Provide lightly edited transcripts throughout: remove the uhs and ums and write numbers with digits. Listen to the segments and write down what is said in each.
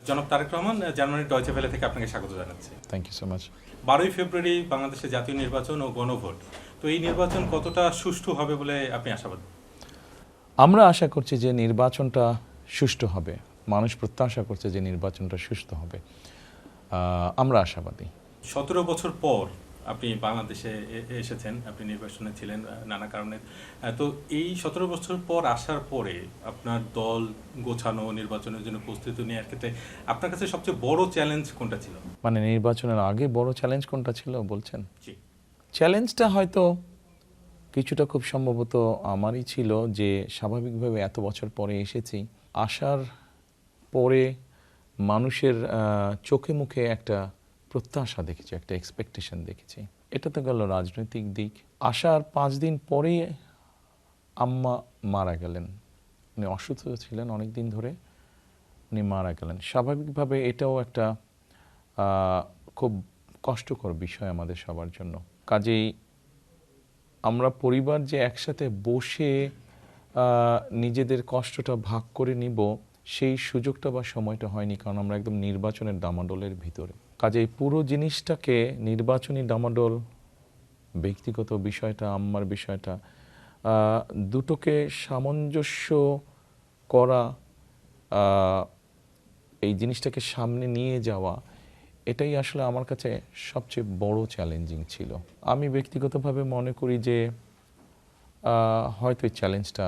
জনাব তারেক রহমান, জার্মানির Deutsche Welle থেকে আপনাকে স্বাগত জানাচ্ছি। Thank you so much. 12ই ফেব্রুয়ারি বাংলাদেশে জাতীয় নির্বাচন ও গণভোট। তো এই নির্বাচন কতটা সুষ্ঠু হবে বলে আপনি আশাবাদী? আমরা আশা করছি যে নির্বাচনটা সুষ্ঠু হবে। মানুষ প্রত্যাশা করছে যে নির্বাচনটা সুষ্ঠু হবে। আমরা আশাবাদী। 17 বছর পর আপনি বাংলাদেশে এসেছেন, আপনি নির্বাচনে ছিলেন নানা কারণে। তো এই 17 বছর পর আসার পরে আপনার দল গোছানো, নির্বাচনের জন্য প্রস্তুতি নেওয়ার ক্ষেত্রে আপনার কাছে সবচেয়ে বড় চ্যালেঞ্জ কোনটা ছিল? মানে নির্বাচনের আগে বড় চ্যালেঞ্জ কোনটা ছিল বলছেন? জি। চ্যালেঞ্জটা হয়তো কিছুটা খুব সম্ভবত আমারই ছিল যে স্বাভাবিকভাবে এত বছর পরে এসেছি, আসার পরে মানুষের চোখে মুখে একটা প্রত্যাশা দেখেছি, একটা এক্সপেকটেশন দেখেছি। এটা তো গেল রাজনৈতিক দিক। আসার 5 দিন পরেই আম্মা মারা গেলেন। উনি অসুস্থ ছিলেন অনেক দিন ধরে, উনি মারা গেলেন। স্বাভাবিকভাবে এটাও একটা খুব কষ্টকর বিষয় আমাদের সবার জন্য। কাজেই আমরা পরিবার যে একসাথে বসে নিজেদের কষ্টটা ভাগ করে নিব, সেই সুযোগটা বা সময়টা হয়নি, কারণ আমরা একদম নির্বাচনের ডামাডোলের ভিতরে। কাজেই পুরো জিনিসটাকে নির্বাচনী ডামাডোল, ব্যক্তিগত বিষয়টা, আম্মার বিষয়টা, দুটোকে সামঞ্জস্য করা, এই জিনিসটাকে সামনে নিয়ে যাওয়া, এটাই আসলে আমার কাছে সবচেয়ে বড় চ্যালেঞ্জিং ছিল। আমি ব্যক্তিগতভাবে মনে করি যে হয়তো এই চ্যালেঞ্জটা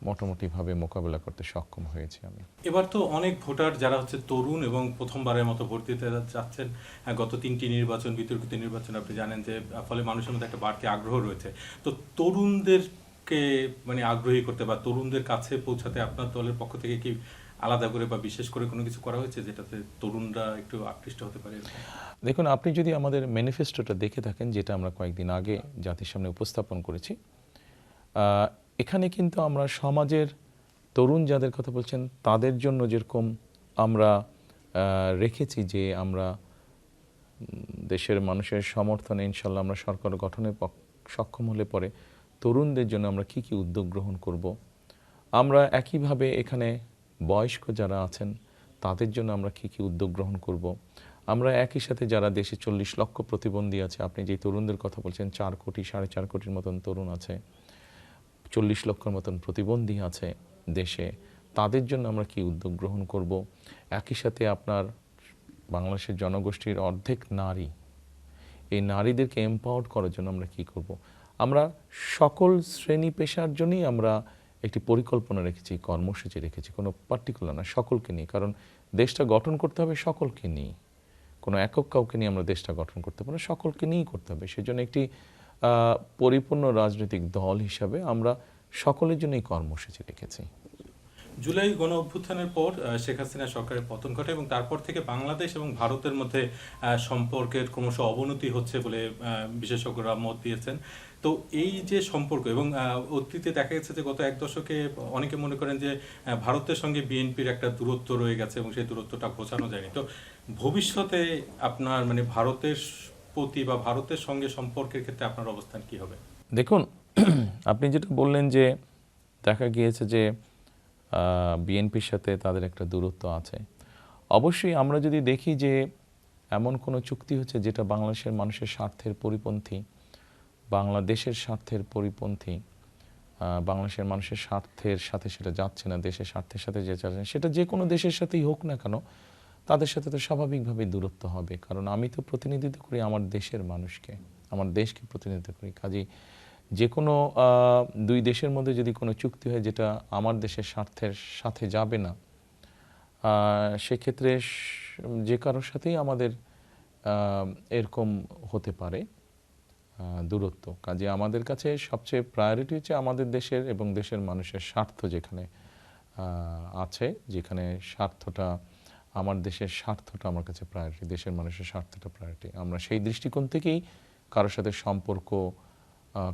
মোটামুটিভাবে মোকাবেলা করতে সক্ষম হয়েছি আমি। এবার তো অনেক ভোটার যারা হচ্ছে তরুণ এবং প্রথমবারের মতো ভোট দিতে যাচ্ছেন, গত 3টি নির্বাচন, বিতর্কিত নির্বাচন আপনি জানেন, যে ফলে মানুষের মধ্যে একটা বাড়তি আগ্রহ রয়েছে। তো তরুণদেরকে মানে আগ্রহী করতে বা তরুণদের কাছে পৌঁছাতে আপনার দলের পক্ষ থেকে কি আলাদা করে বা বিশেষ করে কোনো কিছু করা হয়েছে যেটাতে তরুণরা একটু আকৃষ্ট হতে পারে? দেখুন, আপনি যদি আমাদের ম্যানিফেস্টোটা দেখে থাকেন, যেটা আমরা কয়েকদিন আগে জাতির সামনে উপস্থাপন করেছি, এখানে কিন্তু আমরা সমাজের তরুণ যাদের কথা বলছেন তাদের জন্য যেরকম আমরা রেখেছি যে আমরা দেশের মানুষের সমর্থনে ইনশাল্লাহ আমরা সরকার গঠনে সক্ষম হলে পরে তরুণদের জন্য আমরা কি কি উদ্যোগ গ্রহণ করব। আমরা একইভাবে এখানে বয়স্ক যারা আছেন তাদের জন্য আমরা কি কি উদ্যোগ গ্রহণ করব। আমরা একই সাথে যারা দেশে 40 লক্ষ প্রতিবন্ধী আছে, আপনি যে তরুণদের কথা বলছেন, 4 কোটি 4.5 কোটির মতন তরুণ আছে, 40 লক্ষের মতন প্রতিবন্ধী আছে দেশে, তাদের জন্য আমরা কি উদ্যোগ গ্রহণ করব। একই সাথে আপনার বাংলাদেশের জনগোষ্ঠীর অর্ধেক নারী, এই নারীদেরকে এম্পাওয়ার্ড করার জন্য আমরা কি করব। আমরা সকল শ্রেণী পেশার জন্যই আমরা একটি পরিকল্পনা রেখেছি, কর্মসূচি রেখেছি, কোনো পার্টিকুলার না, সকলকে নিয়ে। কারণ দেশটা গঠন করতে হবে সকলকে নিয়ে, কোনো একক কাউকে নিয়ে আমরা দেশটা গঠন করতে পারি, সকলকে নিয়েই করতে হবে। সেজন্য একটি পরিপূর্ণ রাজনৈতিক দল হিসাবে আমরা সকলের জন্যই কর্মসূচি রেখেছি। জুলাই গণ অভ্যুত্থানের পর শেখ হাসিনা সরকারের পতন ঘটে এবং তারপর থেকে বাংলাদেশ এবং ভারতের মধ্যে সম্পর্কের ক্রমশ অবনতি হচ্ছে বলে বিশেষজ্ঞরা মত দিয়েছেন। তো এই যে সম্পর্ক এবং অতীতে দেখা গেছে যে গত 1 দশকে অনেকে মনে করেন যে ভারতের সঙ্গে বিএনপির একটা দূরত্ব রয়ে গেছে এবং সেই দূরত্বটা ঘোচানো যায়নি। তো ভবিষ্যতে আপনার মানে ভারতের প্রতি বা ভারতের সঙ্গে সম্পর্কের ক্ষেত্রে আপনার অবস্থান কি হবে? দেখুন, আপনি যেটা বললেন যে দেখা গিয়েছে যে বিএনপির সাথে তাদের একটা দূরত্ব আছে, অবশ্যই আমরা যদি দেখি যে এমন কোনো চুক্তি হচ্ছে যেটা বাংলাদেশের মানুষের স্বার্থের পরিপন্থী, বাংলাদেশের স্বার্থের পরিপন্থী, বাংলাদেশের মানুষের স্বার্থের সাথে সেটা যাচ্ছে না, দেশের স্বার্থের সাথে যে যাচ্ছে না, সেটা যে কোনো দেশের সাথেই হোক না কেন, তাদের সাথে তো স্বাভাবিকভাবে দূরত্ব হবে। কারণ আমি তো প্রতিনিধিত্ব করি আমার দেশের মানুষকে, আমার দেশকে প্রতিনিধিত্ব করি। কাজেই যে কোনো দুই দেশের মধ্যে যদি কোনো চুক্তি হয় যেটা আমার দেশের স্বার্থের সাথে যাবে না, সেক্ষেত্রে যে কারোর সাথেই আমাদের এরকম হতে পারে দূরত্ব। কাজে আমাদের কাছে সবচেয়ে প্রায়োরিটি হচ্ছে আমাদের দেশের এবং দেশের মানুষের স্বার্থ যেখানে আছে, যেখানে স্বার্থটা, আমার দেশের স্বার্থটা আমার কাছে প্রায়োরিটি, দেশের মানুষের স্বার্থটা প্রায়োরিটি। আমরা সেই দৃষ্টিকোণ থেকেই কারোর সাথে সম্পর্ক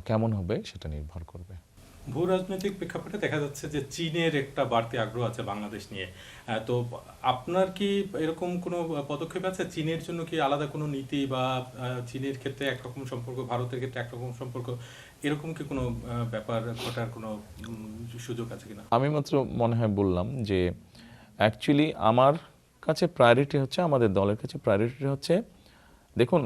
কেমন হবে সেটা নির্ভর করবে। ভূ রাজনৈতিক প্রেক্ষাপটে দেখা যাচ্ছে যে চীনের একটা বাড়তি আগ্রহ আছে বাংলাদেশ নিয়ে। তো আপনার কি এরকম কোনো পদক্ষেপ আছে? চীনের জন্য কি আলাদা কোনো নীতি বা চীনের ক্ষেত্রে একরকম সম্পর্ক, ভারতের ক্ষেত্রে একরকম সম্পর্ক, এরকম কি কোনো ব্যাপার ঘটার কোনো সুযোগ আছে কিনা? আমি মাত্র মনে হয় বললাম যে অ্যাকচুয়ালি আমার কাছে প্রায়োরিটি হচ্ছে, আমাদের দলের কাছে প্রায়োরিটি হচ্ছে, দেখুন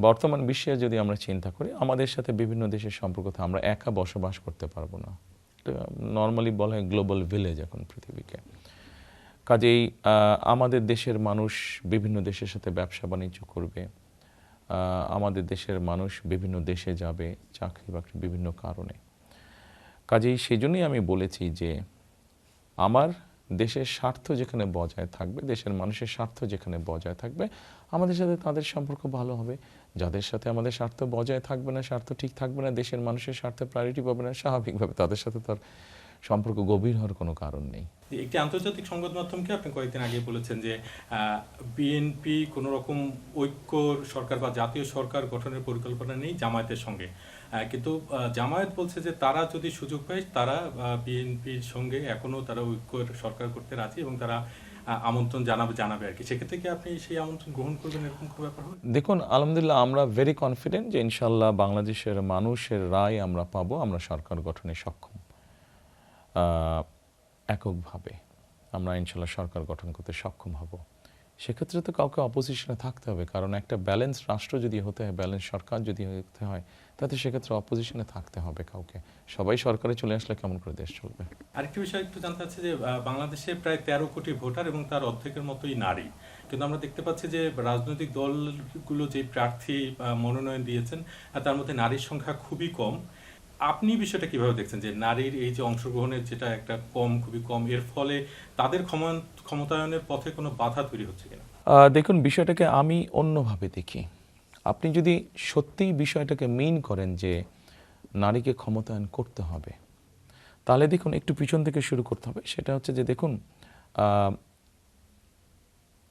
বর্তমান বিশ্বে যদি আমরা চিন্তা করি, আমাদের সাথে বিভিন্ন দেশের সম্পর্ক থাকে, আমরা একা বসবাস করতে পারবো না। নর্মালি বলা হয় গ্লোবাল ভিলেজ এখন পৃথিবীকে। কাজেই আমাদের দেশের মানুষ বিভিন্ন দেশের সাথে ব্যবসা বাণিজ্য করবে, আমাদের দেশের মানুষ বিভিন্ন দেশে যাবে চাকরি বাকরি বিভিন্ন কারণে। কাজেই সেই জন্যই আমি বলেছি যে আমার দেশের স্বার্থ যেখানে বজায় থাকবে, দেশের মানুষের স্বার্থ যেখানে বজায় থাকবে, আমাদের সাথে তাদের সম্পর্ক ভালো হবে। যাদের সাথে আমাদের স্বার্থ বজায় থাকবে না, স্বার্থ ঠিক থাকবে না, দেশের মানুষের স্বার্থে প্রায়োরিটি পাবে না, স্বাভাবিকভাবে তাদের সাথে তার সম্পর্ক গভীর হওয়ার কোনো কারণ নেই। একটি আন্তর্জাতিক সংবাদ মাধ্যমকে আপনি কয়েকদিন আগে বলেছেন যে বিএনপি কোনো রকম ঐক্য সরকার বা জাতীয় সরকার গঠনের পরিকল্পনা নেই জামায়াতের সঙ্গে, কিন্তু জামায়াত বলছে যে তারা যদি সুযোগ পায় তারা বিএনপির সঙ্গে এখনো তারা ঐক্যের সরকার করতে রাজি এবং তারা আমন্ত্রণ জানাবে আর কি। সেক্ষেত্রে কি আপনি সেই আমন্ত্রণ গ্রহণ করবেন, এরকম কোনো ব্যাপার হবে? দেখুন, আলহামদুলিল্লাহ আমরা ভেরি কনফিডেন্ট যে ইনশাল্লাহ বাংলাদেশের মানুষের রায় আমরা পাবো, আমরা সরকার গঠনে সক্ষম। এককভাবে আমরা ইনশাল্লাহ সরকার গঠন করতে সক্ষম হব। সেক্ষেত্রে তো কাউকে অপোজিশনে থাকতে হবে, কারণ একটা ব্যালেন্স রাষ্ট্র যদি হতে হয়, ব্যালেন্স সরকার যদি হতে হয়, তাতে সেক্ষেত্রে অপোজিশনে থাকতে হবে কাউকে। সবাই সরকারে চলে আসলে কেমন করে দেশ চলবে? আরেকটি বিষয় একটু জানতে চাচ্ছি যে বাংলাদেশে প্রায় 13 কোটি ভোটার এবং তার অর্ধেকের মতোই নারী, কিন্তু আমরা দেখতে পাচ্ছি যে রাজনৈতিক দলগুলো যে প্রার্থী মনোনয়ন দিয়েছেন তার মধ্যে নারীর সংখ্যা খুবই কম। আপনি বিষয়টা কিভাবে দেখছেন যে নারীর এই যে অংশগ্রহণের যেটা একটা খুবই কম, এর ফলে তাদের ক্ষমতায়নের পথে কোনো বাধা তৈরি হচ্ছে কিনা? দেখুন, বিষয়টাকে আমি অন্যভাবে দেখি। আপনি যদি সত্যিই বিষয়টাকে মিন করেন যে নারীকে ক্ষমতায়ন করতে হবে, তাহলে দেখুন একটু পিছন থেকে শুরু করতে হবে। সেটা হচ্ছে যে দেখুন,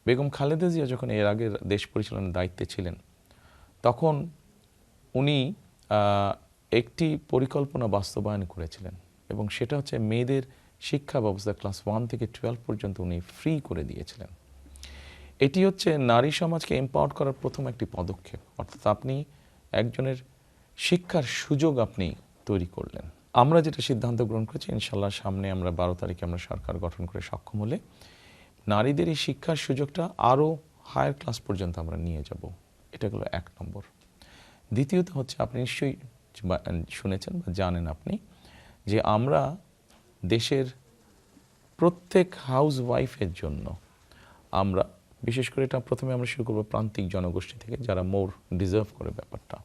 বেগম খালেদা জিয়া যখন এর আগে দেশ পরিচালনার দায়িত্বে ছিলেন, তখন উনি একটি পরিকল্পনা বাস্তবায়ন করেছিলেন, এবং সেটা হচ্ছে মেয়েদের শিক্ষা ব্যবস্থা ক্লাস 1 থেকে 12 পর্যন্ত উনি ফ্রি করে দিয়েছিলেন। এটি হচ্ছে নারী সমাজকে এম্পাওয়ার করার প্রথম একটি পদক্ষেপ। অর্থাৎ আপনি একজনের শিক্ষার সুযোগ আপনি তৈরি করলেন। আমরা যেটা সিদ্ধান্ত গ্রহণ করেছি, ইনশাল্লাহ সামনে আমরা 12 তারিখে আমরা সরকার গঠন করে সক্ষম হলে নারীদের এই শিক্ষার সুযোগটা আরও হায়ার ক্লাস পর্যন্ত আমরা নিয়ে যাব। এটা হলো 1 নম্বর। দ্বিতীয়ত হচ্ছে, আপনি নিশ্চয়ই শুনেছেন বা জানেন আপনি যে আমরা দেশের প্রত্যেক হাউস ওয়াইফের জন্য আমরা, বিশেষ করে এটা প্রথমে আমরা শুরু করবো প্রান্তিক জনগোষ্ঠী থেকে, যারা মোর ডিজার্ভ করে ব্যাপারটা,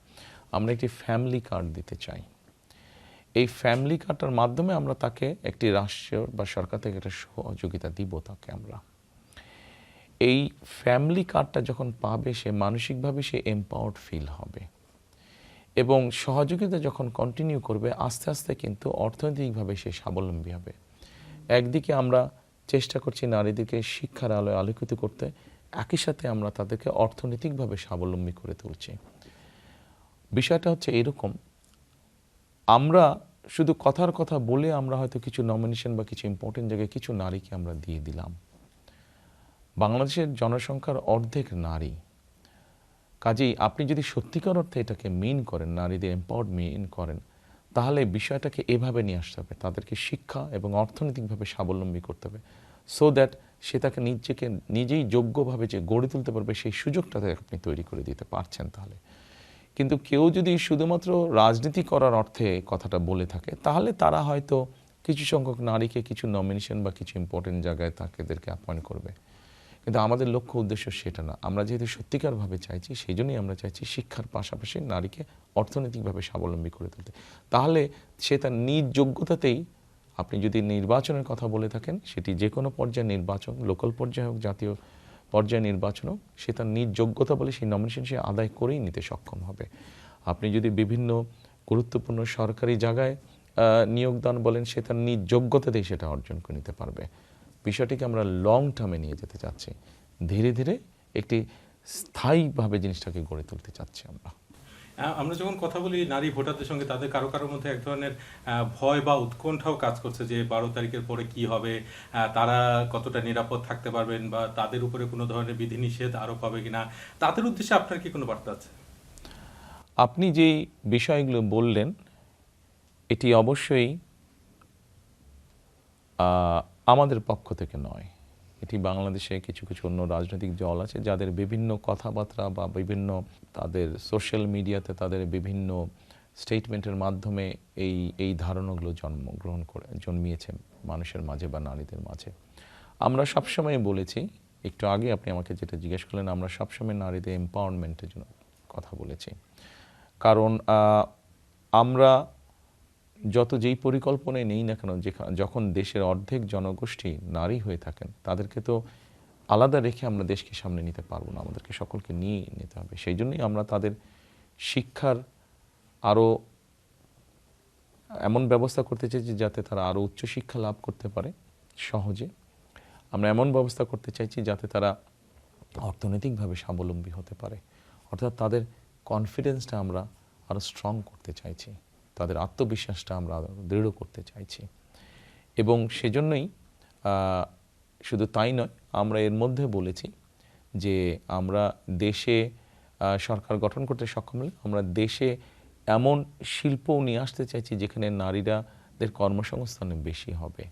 আমরা একটি ফ্যামিলি কার্ড দিতে চাই। এই ফ্যামিলি কার্ডটার মাধ্যমে আমরা তাকে একটি রাষ্ট্র বা সরকার থেকে একটা সহযোগিতা দিব তাকে আমরা। এই ফ্যামিলি কার্ডটা যখন পাবে, সে মানসিকভাবে সে এম্পাওয়ার্ড ফিল হবে, এবং সহযোগিতা যখন কন্টিনিউ করবে, আস্তে আস্তে কিন্তু অর্থনৈতিকভাবে সে স্বাবলম্বী হবে। একদিকে আমরা চেষ্টা করছি নারীদেরকে শিক্ষার আলোয় আলোকিত করতে, একই সাথে আমরা তাদেরকে অর্থনৈতিকভাবে স্বাবলম্বী করে তুলছি। বিষয়টা হচ্ছে এরকম, আমরা শুধু কথার কথা বলে আমরা হয়তো কিছু নমিনেশন বা কিছু ইম্পর্টেন্ট জায়গায় কিছু নারীকে আমরা দিয়ে দিলাম। বাংলাদেশের জনসংখ্যার অর্ধেক নারী। কাজেই আপনি যদি সত্যিকার অর্থে এটাকে মিন করেন, নারীদের এম্পাওয়ার্ড মিন করেন, তাহলে বিষয়টাকে এভাবে নিয়ে আসতে হবে, তাদেরকে শিক্ষা এবং অর্থনৈতিকভাবে স্বাবলম্বী করতে হবে, সো দ্যাট সে তাকে নিজেই যোগ্যভাবে যে গড়ে তুলতে পারবে, সেই সুযোগটা আপনি তৈরি করে দিতে পারছেন তাহলে। কিন্তু কেউ যদি শুধুমাত্র রাজনীতি করার অর্থে কথাটা বলে থাকে, তাহলে তারা হয়তো কিছু সংখ্যক নারীকে কিছু নমিনেশন বা কিছু ইম্পর্টেন্ট জায়গায় তাদেরকে অ্যাপয়েন্ট করবে, কিন্তু আমাদের লক্ষ্য উদ্দেশ্য সেটা না। আমরা যেহেতু সত্যিকারভাবে চাইছি, সেই জন্যই আমরা চাইছি শিক্ষার পাশাপাশি নারীকে অর্থনৈতিকভাবে স্বাবলম্বী করে তুলতে। তাহলে সে তার নিজ যোগ্যতাতেই, আপনি যদি নির্বাচনের কথা বলে থাকেন, সেটি যে কোনো পর্যায়ে নির্বাচন, লোকাল পর্যায়ে হোক, জাতীয় পর্যায়ে নির্বাচন হোক, সে তার নিজ যোগ্যতা বলে সেই নমিনেশন সে আদায় করেই নিতে সক্ষম হবে। আপনি যদি বিভিন্ন গুরুত্বপূর্ণ সরকারি জায়গায় নিয়োগদান বলেন, সে তার নিজ যোগ্যতাতেই সেটা অর্জন করে নিতে পারবে। বিষয়টিকে আমরা লং টার্মে নিয়ে যেতে চাচ্ছি, ধীরে ধীরে একটি স্থায়ীভাবে জিনিসটাকে গড়ে তুলতে চাচ্ছি আমরা। আমরা যখন কথা বলি নারী ভোটারদের সঙ্গে, তাদের কারো মধ্যে এক ধরনের ভয় বা উৎকণ্ঠাও কাজ করছে যে 12 তারিখের পরে কি হবে, তারা কতটা নিরাপদ থাকতে পারবেন, বা তাদের উপরে কোনো ধরনের বিধিনিষেধ আরোপ হবে কিনা। তাদের উদ্দেশ্যে আপনার কি কোনো বার্তা আছে? আপনি যেই বিষয়গুলো বললেন, এটি অবশ্যই আমাদের পক্ষ থেকে নয়, এটি বাংলাদেশে কিছু কিছু অন্য রাজনৈতিক দল আছে যাদের বিভিন্ন কথাবার্তা বা বিভিন্ন তাদের সোশ্যাল মিডিয়াতে তাদের বিভিন্ন স্টেটমেন্টের মাধ্যমে এই ধারণাগুলো জন্মিয়েছে মানুষের মাঝে বা নারীদের মাঝে। আমরা সবসময় বলেছি, একটু আগে আপনি আমাকে যেটা জিজ্ঞেস করলেন, আমরা সবসময় নারীদের এম্পাওয়ারমেন্টের জন্য কথা বলেছি। কারণ আমরা যত যেই পরিকল্পনায় নেই না কেন, যখন দেশের অর্ধেক জনগোষ্ঠী নারী হয়ে থাকেন, তাদেরকে তো আলাদা রেখে আমরা দেশকে সামনে নিতে পারবো না, আমাদেরকে সকলকে নিয়ে নিতে হবে। সেই জন্যই আমরা তাদের শিক্ষার আরও এমন ব্যবস্থা করতে চাইছি যাতে তারা আরও উচ্চশিক্ষা লাভ করতে পারে সহজে। আমরা এমন ব্যবস্থা করতে চাইছি যাতে তারা অর্থনৈতিকভাবে স্বাবলম্বী হতে পারে, অর্থাৎ তাদের কনফিডেন্সটা আমরা আরও স্ট্রং করতে চাইছি, তাদের আত্মবিশ্বাসটা আমরা আরও দৃঢ় করতে চাইছি। এবং সেজন্যই শুধু তাই নয়, আমরা এর মধ্যে বলেছি যে আমরা দেশে সরকার গঠন করতে সক্ষম হলে আমরা দেশে এমন শিল্পও নিয়ে আসতে চাইছি যেখানে নারীরাদের কর্মসংস্থানে বেশি হবে।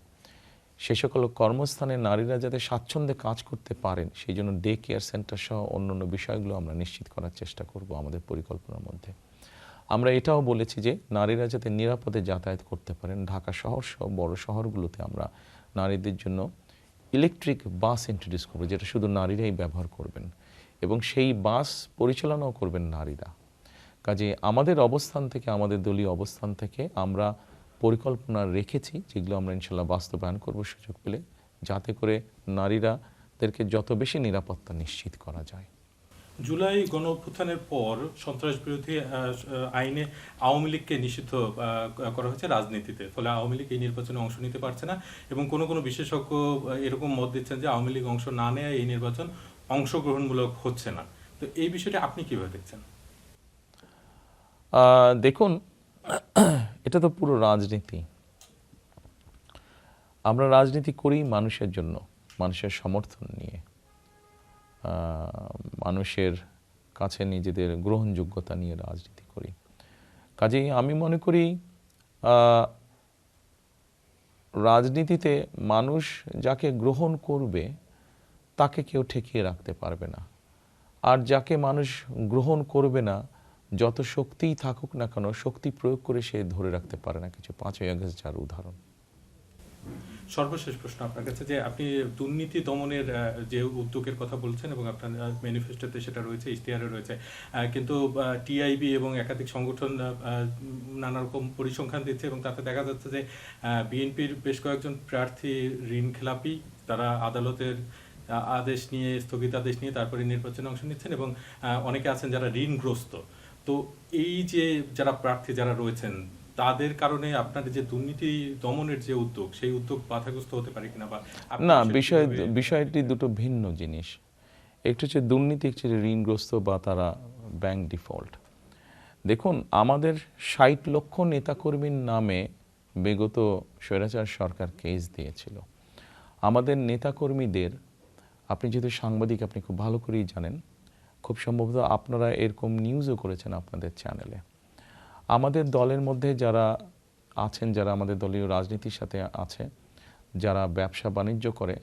সে সকল কর্মস্থানে নারীরা যাতে স্বাচ্ছন্দ্যে কাজ করতে পারেন, সেই জন্য ডে কেয়ার সেন্টার সহ অন্যান্য বিষয়গুলো আমরা নিশ্চিত করার চেষ্টা করব আমাদের পরিকল্পনার মধ্যে। আমরা এটাও বলেছি যে নারীরা যাতে নিরাপদে যাতায়াত করতে পারেন, ঢাকা শহর সহ বড় শহরগুলোতে আমরা নারীদের জন্য ইলেকট্রিক বাস ইন্ট্রোডিউস করবো, যেটা শুধু নারীরাই ব্যবহার করবেন এবং সেই বাস পরিচালনাও করবেন নারীরা। কাজে আমাদের অবস্থান থেকে, আমাদের দলীয় অবস্থান থেকে আমরা পরিকল্পনা রেখেছি, যেগুলো আমরা ইনশাল্লাহ বাস্তবায়ন করব সুযোগ পেলে, যাতে করে নারীরাদেরকে যত বেশি নিরাপত্তা নিশ্চিত করা যায়। জুলাই গণ অভ্যুত্থানের পর সন্ত্রাস বিরোধী আইনে আওয়ামী লীগকে নিষিদ্ধ করা হয়েছে রাজনীতিতে, ফলে আওয়ামী লীগ এই নির্বাচনে অংশ নিতে পারছে না এবং কোনো কোনো বিশেষজ্ঞ এরকম মত দিচ্ছেন যে আওয়ামী লীগ অংশ না নেয় এই নির্বাচন অংশগ্রহণমূলক হচ্ছে না। তো এই বিষয়টা আপনি কিভাবে দেখছেন? দেখুন, এটা তো পুরো রাজনীতি। আমরা রাজনীতি করি মানুষের জন্য, মানুষের সমর্থন নিয়ে, মানুষের কাছে নিজেদের গ্রহণযোগ্যতা নিয়ে রাজনীতি করি। কাজেই আমি মনে করি রাজনীতিতে মানুষ যাকে গ্রহণ করবে তাকে কেউ ঠেকিয়ে রাখতে পারবে না, আর যাকে মানুষ গ্রহণ করবে না, যত শক্তিই থাকুক না কেন, শক্তি প্রয়োগ করে সে ধরে রাখতে পারে না কিছু। 5ই আগস্ট যার উদাহরণ। সর্বশেষ প্রশ্ন আপনার কাছে, যে আপনি দুর্নীতি দমনের যে উদ্যোগের কথা বলছেন এবং আপনার ম্যানিফেস্টোতে সেটা রয়েছে, ইশতেহারে রয়েছে, কিন্তু টিআইবি এবং একাধিক সংগঠন নানা রকম পরিসংখ্যান দিচ্ছে এবং তাতে দেখা যাচ্ছে যে বিএনপির বেশ কয়েকজন প্রার্থী ঋণ খেলাপি, তারা আদালতের আদেশ নিয়ে, স্থগিতাদেশ নিয়ে তারপরে নির্বাচনে অংশ নিচ্ছেন এবং অনেকে আছেন যারা ঋণগ্রস্ত। তো এই যে যারা প্রার্থী যারা রয়েছেন, তাদের কারণে আপনার যে দুর্নীতি দমনের যে উদ্যোগ, সেই উদ্যোগ বাধাগ্রস্ত হতে পারে কিনা? বা না, বিষয়টি দুটো ভিন্ন জিনিস। একটু হচ্ছে দুর্নীতি, একটু ঋণগ্রস্ত বা তারা ব্যাংক ডিফল্ট। দেখুন, আমাদের 60 লক্ষ নেতাকর্মীর নামে বিগত স্বৈরাচার সরকার কেস দিয়েছিল। আমাদের নেতাকর্মীদের, আপনি যেহেতু সাংবাদিক, আপনি খুব ভালো করেই জানেন, খুব সম্ভবত আপনারা এরকম নিউজও করেছেন আপনাদের চ্যানেলে। আমাদের দলের মধ্যে যারা আছেন, যারা আমাদের দলীয় রাজনীতির সাথে আছে, যারা ব্যবসা বাণিজ্য করে,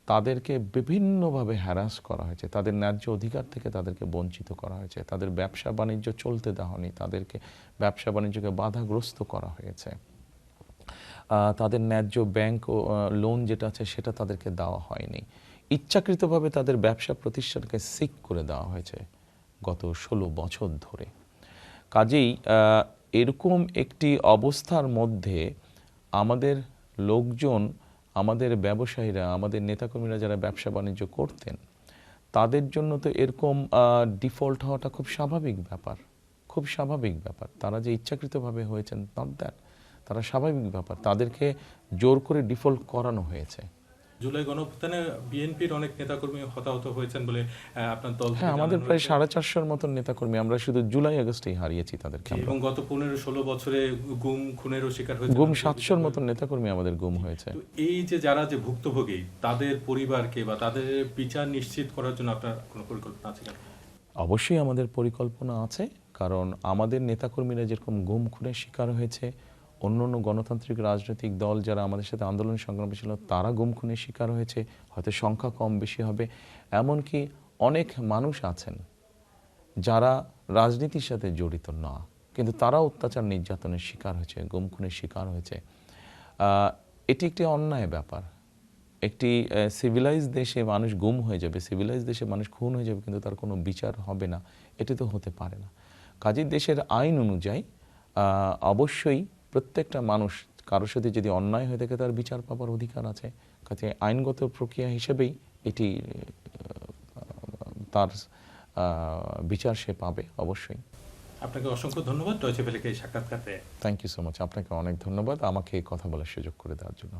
তাদেরকে বিভিন্নভাবে হ্যারাস করা হয়েছে, তাদের ন্যায্য অধিকার থেকে তাদেরকে বঞ্চিত করা হয়েছে, তাদের ব্যবসা বাণিজ্য চলতে দেওয়া হয়নি, তাদেরকে ব্যবসা বাণিজ্যকে বাধাগ্রস্ত করা হয়েছে, তাদের ন্যায্য ব্যাংক লোন যেটা আছে সেটা তাদেরকে দেওয়া হয়নি, ইচ্ছাকৃতভাবে তাদের ব্যবসা প্রতিষ্ঠানকে সিক করে দেওয়া হয়েছে গত 16 বছর ধরে। কাজেই এরকম একটি অবস্থার মধ্যে আমাদের লোকজন, আমাদের ব্যবসায়ীরা, আমাদের নেতাকর্মীরা যারা ব্যবসা বাণিজ্য করতেন, তাদের জন্য তো এরকম ডিফল্ট হওয়াটা খুব স্বাভাবিক ব্যাপার, খুব স্বাভাবিক ব্যাপার। তারা যে ইচ্ছাকৃতভাবে হয়েছেন নট দ্যাট, তারা স্বাভাবিক ব্যাপার, তাদেরকে জোর করে ডিফল্ট করানো হয়েছে। জুলাই গণঅভ্যুত্থানে বিএনপির অনেক নেতাকর্মী হতাহত হয়েছেন বলে আপনার দল, হ্যাঁ, আমাদের প্রায় 450-র মতন নেতাকর্মী, আমরা শুধু জুলাই আগস্টেই হারিয়েছি তাদেরকে। এবং গত 15-16 বছরে গুম খুনেরও শিকার হয়েছে, গুম 700-র মতন নেতাকর্মী আমাদের গুম হয়েছে। এই যে যারা যে ভুক্তভোগী, তাদের পরিবারকে বা তাদের বিচার নিশ্চিত করার জন্য আপনার কোনো পরিকল্পনা আছে কিনা? অবশ্যই আমাদের পরিকল্পনা আছে, কারণ আমাদের নেতাকর্মীরা যেরকম গুম খুনের শিকার হয়েছে, অন্য অন্য গণতান্ত্রিক রাজনৈতিক দল যারা আমাদের সাথে আন্দোলন সংগ্রামে ছিল তারা গুম খুনের শিকার হয়েছে, হয়তো সংখ্যা কম বেশি হবে। এমনকি অনেক মানুষ আছেন যারা রাজনীতির সাথে জড়িত না, কিন্তু তারা অত্যাচার নির্যাতনের শিকার হয়েছে, গুম খুনের শিকার হয়েছে। এটি একটি অন্যায় ব্যাপার। একটি সিভিলাইজ দেশে মানুষ গুম হয়ে যাবে, সিভিলাইজ দেশে মানুষ খুন হয়ে যাবে, কিন্তু তার কোনো বিচার হবে না, এটি তো হতে পারে না। কাজেই দেশের আইন অনুযায়ী অবশ্যই প্রত্যেকটা মানুষ, কারোর সাথে যদি অন্যায় হয়ে থাকে তার বিচার পাবার অধিকার আছে। কাজে আইনগত প্রক্রিয়া হিসেবেই এটি তার বিচার সে পাবে অবশ্যই। আপনাকে অসংখ্য ধন্যবাদ ডয়চে ভেলেকে এই সাক্ষাৎকারে। Thank you so much. আপনাকে অনেক ধন্যবাদ আমাকে এই কথা বলার সুযোগ করে দেওয়ার জন্য।